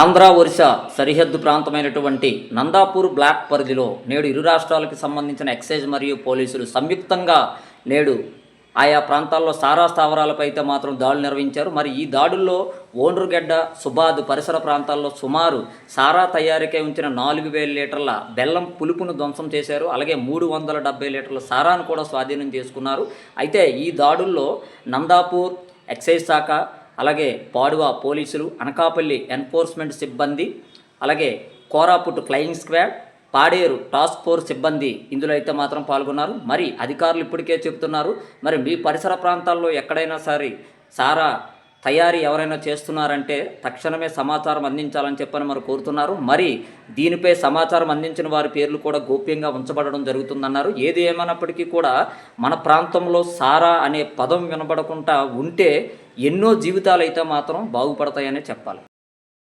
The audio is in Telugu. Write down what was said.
ఆంధ్ర ఒరిస్సా సరిహద్దు ప్రాంతమైనటువంటి నందాపూర్ బ్లాక్ పరిధిలో నేడు ఇరు రాష్ట్రాలకు సంబంధించిన ఎక్సైజ్ మరియు పోలీసులు సంయుక్తంగా నేడు ఆయా ప్రాంతాల్లో సారా స్థావరాలపై అయితే మాత్రం దాడులు నిర్వహించారు. మరి ఈ దాడుల్లో ఓండ్రుగెడ్డ, సుబాద్ పరిసర ప్రాంతాల్లో సుమారు సారా తయారీకై ఉంచిన 4,000 లీటర్ల బెల్లం పులుపును ధ్వంసం చేశారు. అలాగే 370 లీటర్ల సారాను కూడా స్వాధీనం చేసుకున్నారు. అయితే ఈ దాడుల్లో నందాపూర్ ఎక్సైజ్ శాఖ, అలాగే పాడువా పోలీసులు, అనకాపల్లి ఎన్ఫోర్స్మెంట్ సిబ్బంది, అలాగే Koraput flying squad, Paderu task force సిబ్బంది ఇందులో అయితే మాత్రం పాల్గొన్నారు. మరి అధికారులు ఇప్పటికే చెబుతున్నారు, మరి మీ పరిసర ప్రాంతాల్లో ఎక్కడైనా సరే సారా తయారీ ఎవరైనా చేస్తున్నారంటే తక్షణమే సమాచారం అందించాలని చెప్పని మరి కోరుతున్నారు. మరి దీనిపై సమాచారం అందించిన వారి పేర్లు కూడా గోప్యంగా ఉంచబడడం జరుగుతుందన్నారు. ఏది ఏమైనప్పటికీ కూడా మన ప్రాంతంలో సారా అనే పదం వినబడకుండా ఉంటే ఎన్నో జీవితాలు అయితే మాత్రం బాగుపడతాయనే చెప్పాలి.